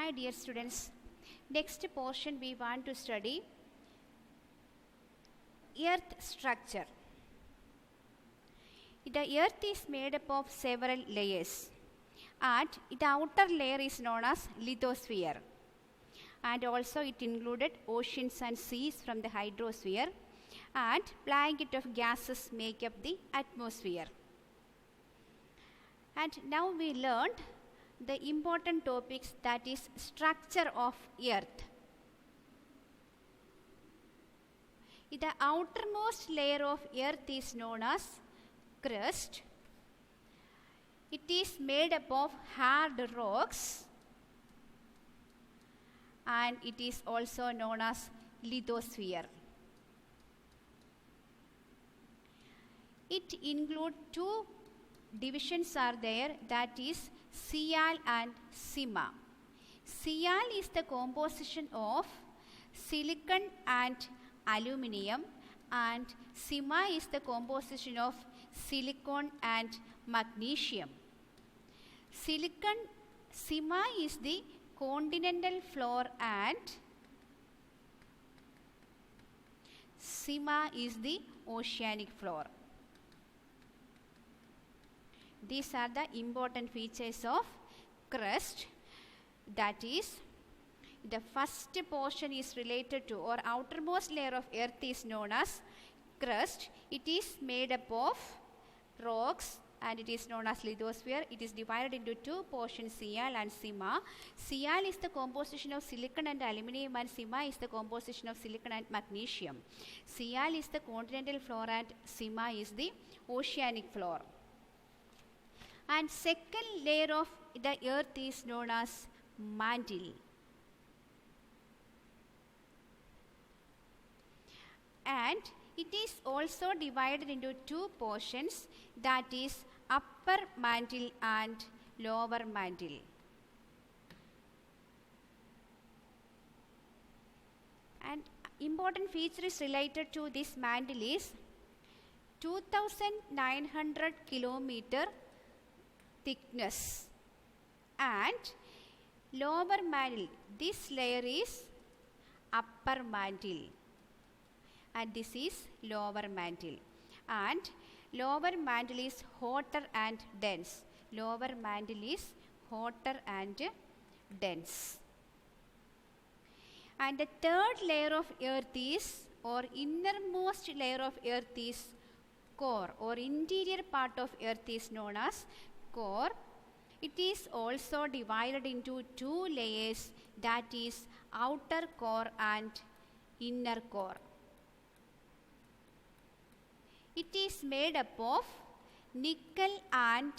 Hi dear students, next portion we want to study earth structure. The earth is made up of several layers and the outer layer is known as lithosphere, and also it included oceans and seas from the hydrosphere, and blanket of gases make up the atmosphere. And now we learned the important topics, that is structure of earth. The outermost layer of earth is known as crust. It is made up of hard rocks and it is also known as lithosphere. It includes two divisions are there, that is Sial and Sima. Sial is the composition of silicon and aluminium, and Sima is the composition of silicon and magnesium. Sima is the continental floor and Sima is the oceanic floor. These are the important features of crust. That is, the first portion is related to, or outermost layer of earth is known as crust. It is made up of rocks and it is known as lithosphere. It is divided into two portions, Sial and Sima. Sial is the composition of silicon and aluminium, and Sima is the composition of silicon and magnesium. Sial is the continental floor and Sima is the oceanic floor. And second layer of the earth is known as mantle. And it is also divided into two portions, that is upper mantle and lower mantle. And important features related to this mantle is 2900 kilometer thickness, and lower mantle, this layer is upper mantle and this is lower mantle, and lower mantle is hotter and dense. Lower mantle is hotter and dense. And the third layer of earth is, or innermost layer of earth is core, or interior part of earth is known as core. It is also divided into two layers, that is outer core and inner core. It is made up of nickel and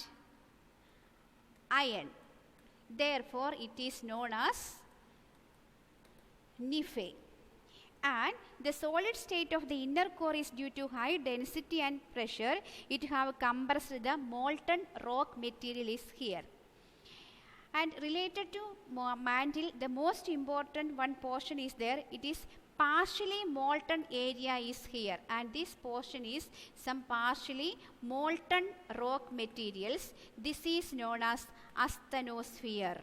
iron. Therefore, it is known as Nife. And the solid state of the inner core is due to high density and pressure. It have compressed the molten rock material is here. And related to mantle, the most important one portion is there. It is partially molten area is here, and this portion is some partially molten rock materials. This is known as asthenosphere.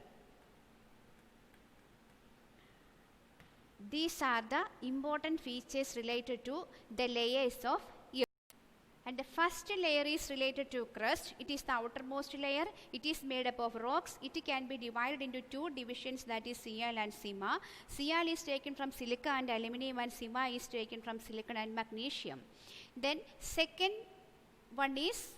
These are the important features related to the layers of earth. And the first layer is related to crust. It is the outermost layer. It is made up of rocks. It can be divided into two divisions, that is Sial and Sima. Sial is taken from silica and aluminium, and Sima is taken from silicon and magnesium. Then second one is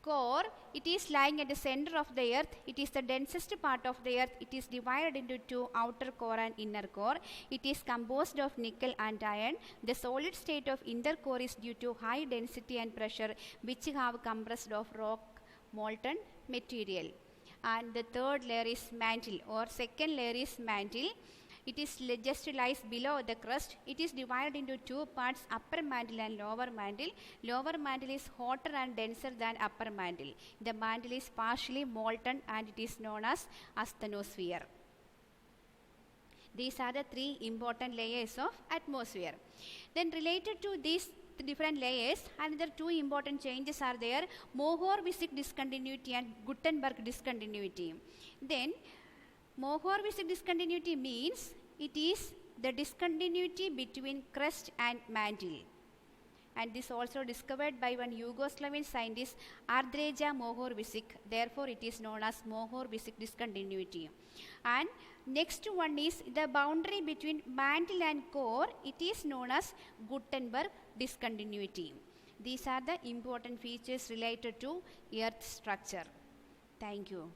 core. It is lying at the center of the earth. It is the densest part of the earth. It is divided into two, outer core and inner core. It is composed of nickel and iron. The solid state of inner core is due to high density and pressure, which have compressed of rock molten material. And the third layer is mantle, or second layer is mantle. It is just lies below the crust. It is divided into two parts, upper mantle and lower mantle. Lower mantle is hotter and denser than upper mantle. The mantle is partially molten and it is known as asthenosphere. These are the three important layers of atmosphere. Then related to these different layers. Another two important changes are there: Mohorvicic discontinuity and Gutenberg discontinuity. Then Mohorvicic discontinuity means it is the discontinuity between crest and mantle. And this also discovered by one Yugoslavian scientist, Ardreja Mohorvicic. Therefore, it is known as Mohorvicic discontinuity. And next one is the boundary between mantle and core. It is known as Gutenberg discontinuity. These are the important features related to earth structure. Thank you.